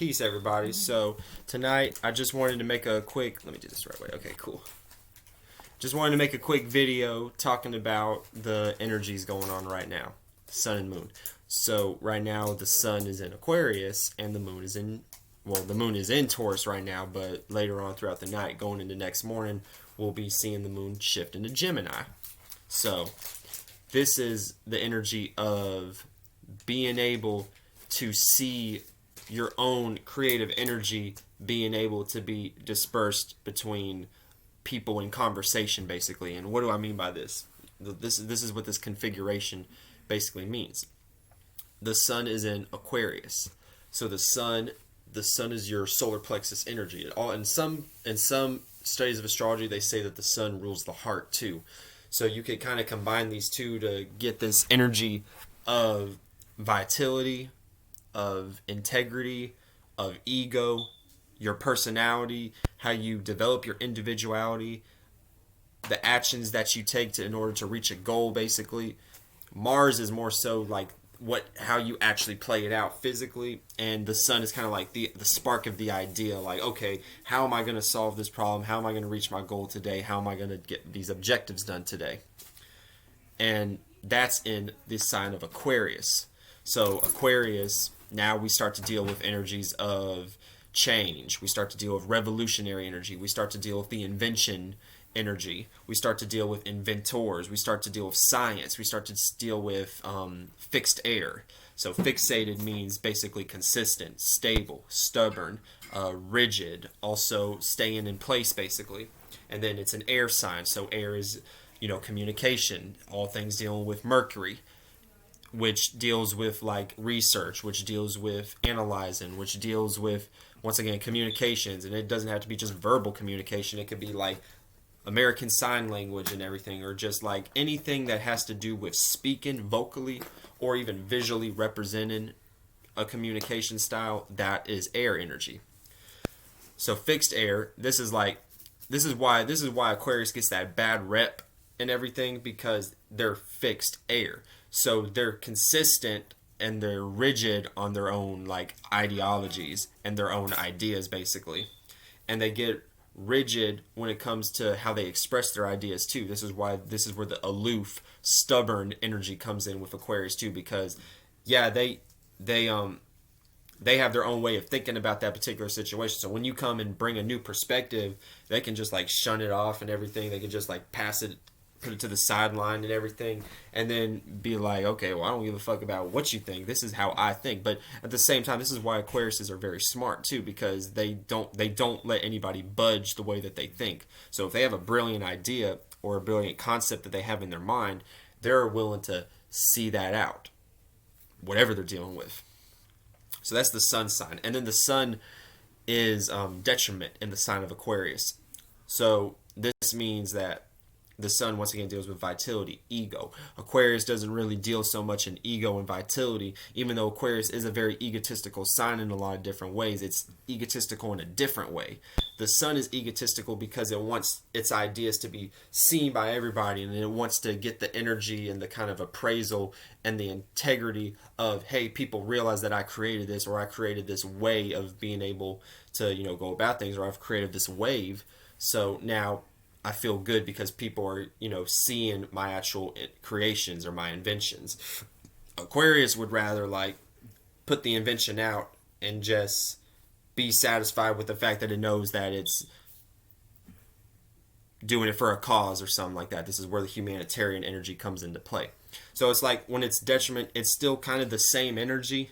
Peace, everybody. So tonight, I just wanted to make a quick. Let me do this the right way. Okay, cool. Just wanted to make a quick video talking about the energies going on right now, sun and moon. So right now, the sun is in Aquarius and the moon is in. Well, the moon is in Taurus right now, but later on throughout the night, going into next morning, we'll be seeing the moon shift into Gemini. So this is the energy of being able to see your own creative energy being able to be dispersed between people in conversation, basically. And what do I mean by this? This is what this configuration basically means. The sun is in Aquarius, so the sun is your solar plexus energy. In some studies of astrology, they say that the sun rules the heart too. So you could kind of combine these two to get this energy of vitality, of integrity, of ego, your personality, how you develop your individuality, the actions that you take in order to reach a goal, basically. Mars is more so like how you actually play it out physically, and the sun is kind of like the spark of the idea, like, okay, how am I going to solve this problem? How am I going to reach my goal today? How am I going to get these objectives done today? And that's in the sign of Aquarius. So Aquarius, now we start to deal with energies of change. We start to deal with revolutionary energy. We start to deal with the invention energy. We start to deal with inventors. We start to deal with science. We start to deal with fixed air. So fixated means basically consistent, stable, stubborn, rigid, also staying in place, basically. And then it's an air sign. So air is, communication, all things dealing with Mercury, which deals with like research, which deals with analyzing, which deals with, once again, communications. And it doesn't have to be just verbal communication. It could be like American Sign Language and everything, or just like anything that has to do with speaking vocally or even visually representing a communication style. That is air energy. So fixed air, this is why Aquarius gets that bad rep and everything, because they're fixed air. So they're consistent and they're rigid on their own like ideologies and their own ideas, basically. And they get rigid when it comes to how they express their ideas too. This is where the aloof, stubborn energy comes in with Aquarius too, because they have their own way of thinking about that particular situation. So when you come and bring a new perspective, they can just like shun it off and everything. They can just like pass it, put it to the sideline and everything, and then be like, okay, well, I don't give a fuck about what you think. This is how I think. But at the same time, this is why Aquariuses are very smart too, because they don't let anybody budge the way that they think. So if they have a brilliant idea or a brilliant concept that they have in their mind, they're willing to see that out, whatever they're dealing with. So that's the sun sign. And then the sun is detriment in the sign of Aquarius. So this means that the sun, once again, deals with vitality, ego. Aquarius doesn't really deal so much in ego and vitality, even though Aquarius is a very egotistical sign in a lot of different ways. It's egotistical in a different way. The sun is egotistical because it wants its ideas to be seen by everybody, and it wants to get the energy and the kind of appraisal and the integrity of, hey, people realize that I created this, or I created this way of being able to, go about things, or I've created this wave. So now I feel good because people are, seeing my actual creations or my inventions. Aquarius would rather like put the invention out and just be satisfied with the fact that it knows that it's doing it for a cause or something like that. This is where the humanitarian energy comes into play. So it's like when it's detriment, it's still kind of the same energy,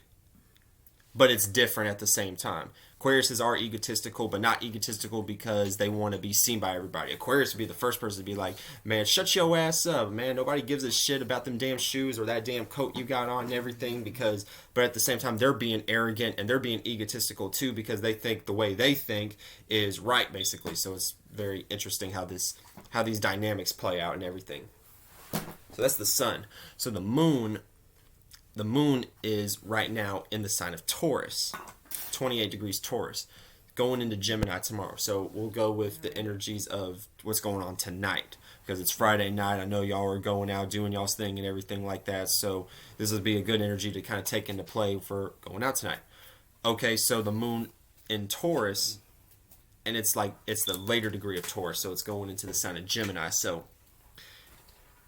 but it's different at the same time. Aquariuses are egotistical, but not egotistical because they want to be seen by everybody. Aquarius would be the first person to be like, man, shut your ass up, man. Nobody gives a shit about them damn shoes or that damn coat you got on and everything. But at the same time, they're being arrogant and they're being egotistical too, because they think the way they think is right, basically. So it's very interesting how these dynamics play out and everything. So that's the sun. So the moon is right now in the sign of Taurus. 28 degrees Taurus, going into Gemini tomorrow. So we'll go with the energies of what's going on tonight, because it's Friday night. I know y'all are going out doing y'all's thing and everything like that. So this will be a good energy to kind of take into play for going out tonight. Okay, so the moon in Taurus, and it's like it's the later degree of Taurus, so it's going into the sign of Gemini. So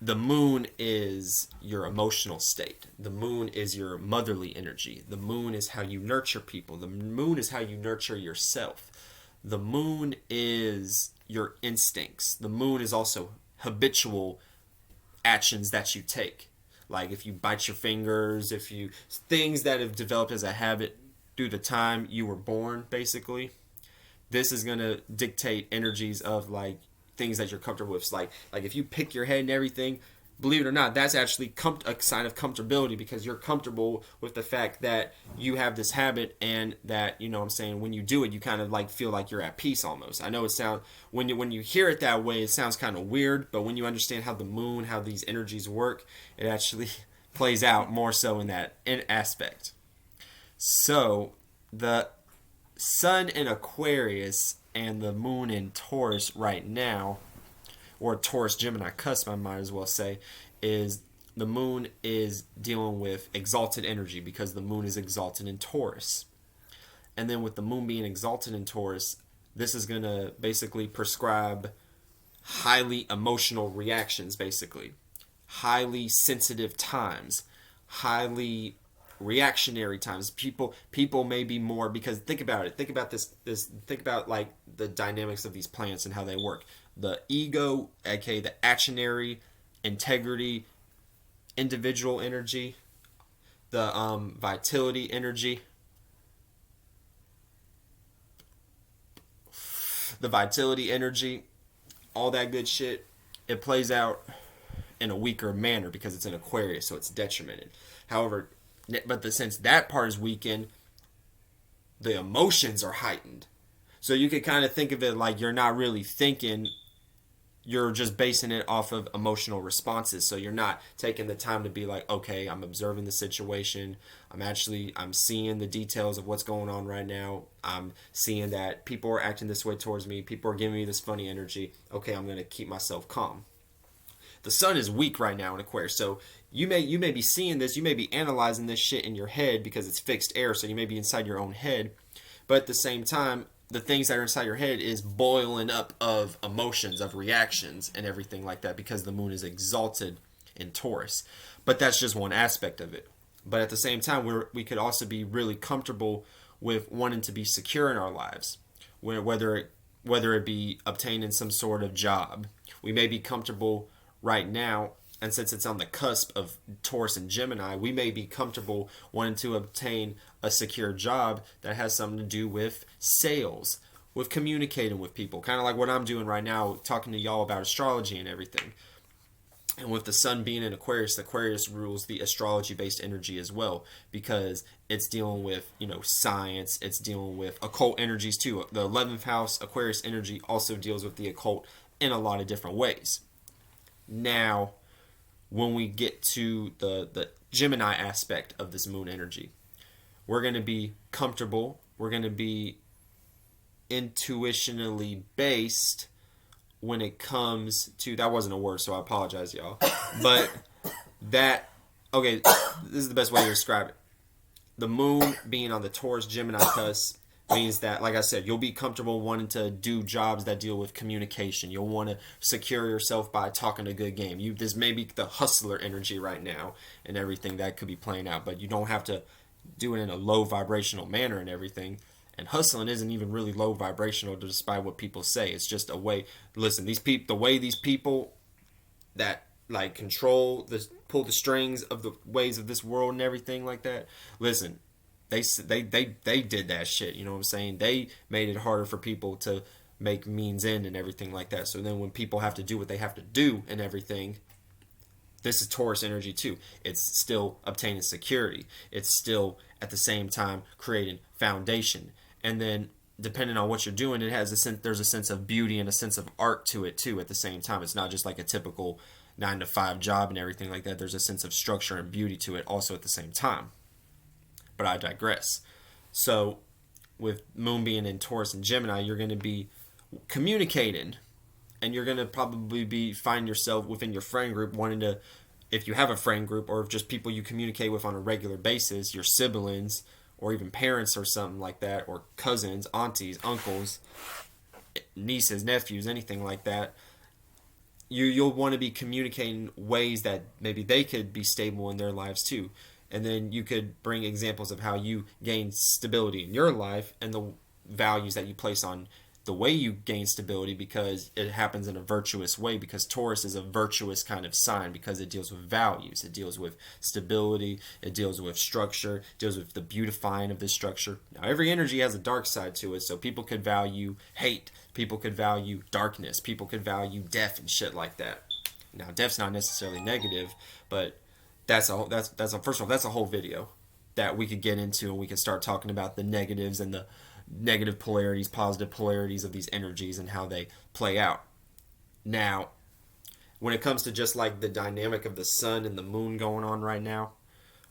the moon is your emotional state. The moon is your motherly energy. The moon is how you nurture people. The moon is how you nurture yourself. The moon is your instincts. The moon is also habitual actions that you take. Like if you bite your fingers, if you things that have developed as a habit through the time you were born, basically. This is gonna dictate energies of like things that you're comfortable with. Like if you pick your head and everything, believe it or not, that's actually a sign of comfortability because you're comfortable with the fact that you have this habit and that, you know what I'm saying, when you do it, you kind of like feel like you're at peace almost. I know it sounds, when you hear it that way, it sounds kind of weird, but when you understand how the moon, how these energies work, it actually plays out more so in that aspect. So the sun in Aquarius and the moon in Taurus right now, or Taurus Gemini cusp, I might as well say, is the moon is dealing with exalted energy because the moon is exalted in Taurus. And then with the moon being exalted in Taurus, this is going to basically prescribe highly emotional reactions, basically. Highly sensitive times, highly reactionary times. People may be more, because think about it. Think about this think about like the dynamics of these planets and how they work. The ego, aka the actionary, integrity, individual energy, the vitality energy, all that good shit, it plays out in a weaker manner because it's in Aquarius, so it's detrimented. However, but since that part is weakened, the emotions are heightened. So you could kind of think of it like you're not really thinking, you're just basing it off of emotional responses. So you're not taking the time to be like, okay, I'm observing the situation. I'm seeing the details of what's going on right now. I'm seeing that people are acting this way towards me. People are giving me this funny energy. Okay, I'm going to keep myself calm. The sun is weak right now in Aquarius, so you may be seeing this, you may be analyzing this shit in your head because it's fixed air, so you may be inside your own head, but at the same time, the things that are inside your head is boiling up of emotions, of reactions, and everything like that because the moon is exalted in Taurus. But that's just one aspect of it. But at the same time, we could also be really comfortable with wanting to be secure in our lives, whether it be obtaining some sort of job. We may be comfortable right now, and since it's on the cusp of Taurus and Gemini, we may be comfortable wanting to obtain a secure job that has something to do with sales, with communicating with people, kind of like what I'm doing right now, talking to y'all about astrology and everything. And with the sun being in Aquarius, the Aquarius rules the astrology-based energy as well, because it's dealing with, science, it's dealing with occult energies too. The 11th house Aquarius energy also deals with the occult in a lot of different ways. Now, when we get to the Gemini aspect of this moon energy, we're going to be comfortable. We're going to be intuitionally based when it comes to, that wasn't a word, so I apologize, y'all. But okay, this is the best way to describe it. The moon being on the Taurus Gemini cusp means that, like I said, you'll be comfortable wanting to do jobs that deal with communication. You'll want to secure yourself by talking a good game. This may be the hustler energy right now and everything that could be playing out, but you don't have to do it in a low vibrational manner and everything. And hustling isn't even really low vibrational, despite what people say. It's just a way. Listen, the way these people that like pull the strings of the ways of this world and everything like that. Listen. They did that shit, you know what I'm saying? They made it harder for people to make means end and everything like that. So then when people have to do what they have to do and everything, this is Taurus energy too. It's still obtaining security. It's still at the same time creating foundation. And then depending on what you're doing, there's a sense of beauty and a sense of art to it too at the same time. It's not just like a typical 9-to-5 job and everything like that. There's a sense of structure and beauty to it also at the same time. But I digress. So with moon being in Taurus and Gemini, you're going to be communicating, and you're going to probably find yourself within your friend group wanting to, if you have a friend group or just people you communicate with on a regular basis, your siblings or even parents or something like that, or cousins, aunties, uncles, nieces, nephews, anything like that, you'll want to be communicating ways that maybe they could be stable in their lives too. And then you could bring examples of how you gain stability in your life and the values that you place on the way you gain stability, because it happens in a virtuous way, because Taurus is a virtuous kind of sign, because it deals with values, it deals with stability, it deals with structure, it deals with the beautifying of this structure. Now every energy has a dark side to it, so people could value hate, people could value darkness, people could value death and shit like that. Now death's not necessarily negative, but that's first of all, that's a whole video that we could get into, and we could start talking about the negatives and the negative polarities, positive polarities of these energies and how they play out. Now, when it comes to just like the dynamic of the sun and the moon going on right now,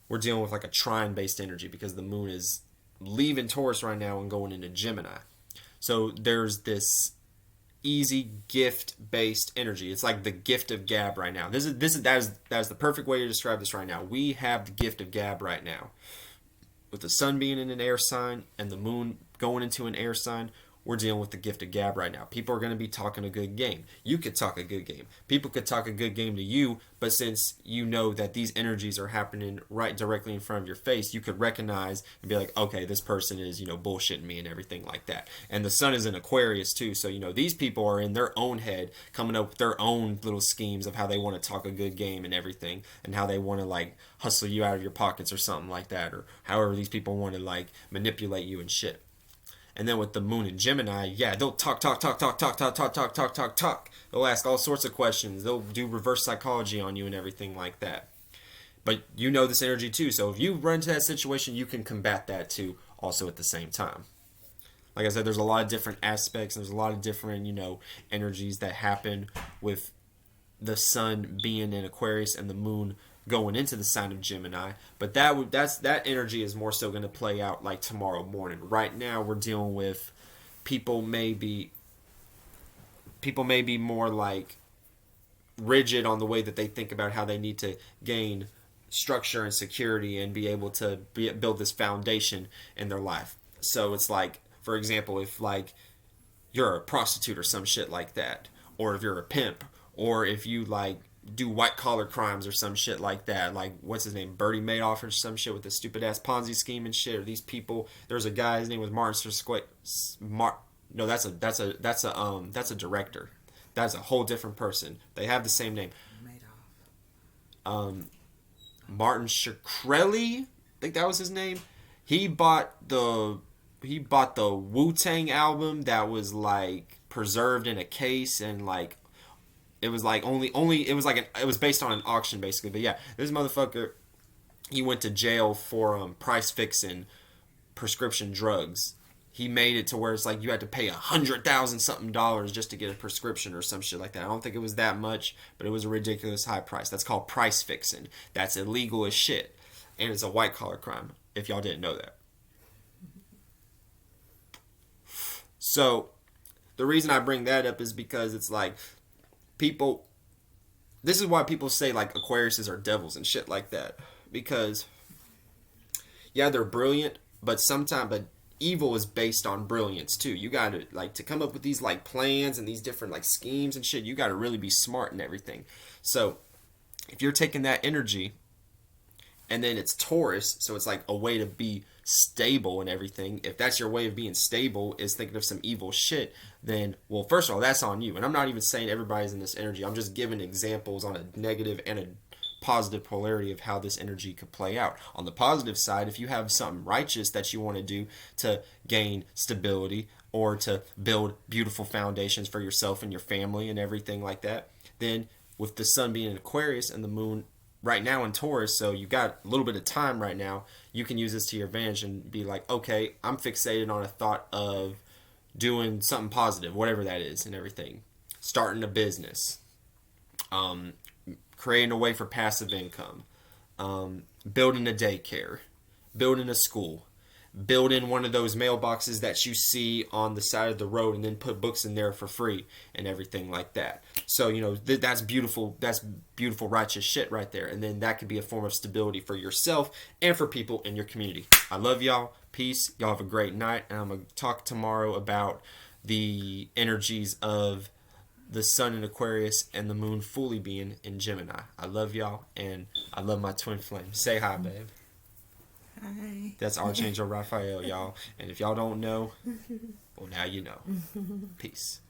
we're dealing with like a trine based energy, because the moon is leaving Taurus right now and going into Gemini. So there's this easy gift based energy. It's like the gift of gab right now. That is the perfect way to describe this right now. We have the gift of gab right now. With the sun being in an air sign and the moon going into an air sign, we're dealing with the gift of gab right now. People are going to be talking a good game. You could talk a good game. People could talk a good game to you, but since you know that these energies are happening right directly in front of your face, you could recognize and be like, okay, this person is, bullshitting me and everything like that. And the sun is in Aquarius too, so, these people are in their own head coming up with their own little schemes of how they want to talk a good game and everything, and how they want to, like, hustle you out of your pockets or something like that, or however these people want to, like, manipulate you and shit. And then with the moon in Gemini, yeah, they'll talk. They'll ask all sorts of questions. They'll do reverse psychology on you and everything like that. But you know this energy too, so if you run into that situation, you can combat that too, also at the same time. Like I said, there's a lot of different aspects. There's a lot of different, energies that happen with the sun being in Aquarius and the moon going into the sign of Gemini, but that energy is more so going to play out like tomorrow morning. Right now, we're dealing with people may be more like rigid on the way that they think about how they need to gain structure and security and be able to build this foundation in their life. So it's like, for example, if like you're a prostitute or some shit like that, or if you're a pimp, or if you like do white collar crimes or some shit like that, like what's his name, Bertie Madoff or some shit with the stupid ass Ponzi scheme and shit. Or these people, there's a guy, his name was Martin No, that's a director. That's a whole different person. They have the same name. Martin Shkreli, I think that was his name. He bought the Wu-Tang album that was like preserved in a case, and like it was like it was based on an auction basically. But yeah, this motherfucker, he went to jail for price fixing prescription drugs. He made it to where it's like you had to pay $100,000 something just to get a prescription or some shit like that. I don't think it was that much, but it was a ridiculous high price. That's called price fixing. That's illegal as shit, and it's a white collar crime. If y'all didn't know that. So the reason I bring that up is because it's like people. This is why people say like Aquariuses are devils and shit like that, because yeah, they're brilliant, but evil is based on brilliance too. You gotta, like, to come up with these like plans and these different like schemes and shit, you gotta really be smart and everything. So if you're taking that energy and then it's Taurus, so it's like a way to be stable and everything. If that's your way of being stable, is thinking of some evil shit, then, well, first of all, that's on you. And I'm not even saying everybody's in this energy. I'm just giving examples on a negative and a positive polarity of how this energy could play out. On the positive side, if you have something righteous that you want to do to gain stability or to build beautiful foundations for yourself and your family and everything like that, then with the sun being in Aquarius and the moon right now in Taurus, so you got a little bit of time right now, you can use this to your advantage and be like, okay, I'm fixated on a thought of doing something positive, whatever that is and everything. Starting a business, creating a way for passive income, building a daycare, building a school, building one of those mailboxes that you see on the side of the road and then put books in there for free and everything like that. So, that's beautiful righteous shit right there. And then that could be a form of stability for yourself and for people in your community. I love y'all. Peace. Y'all have a great night. And I'm going to talk tomorrow about the energies of the sun in Aquarius and the moon fully being in Gemini. I love y'all, and I love my twin flame. Say hi, babe. Hi. That's Archangel Raphael, y'all. And if y'all don't know, well, now you know. Peace.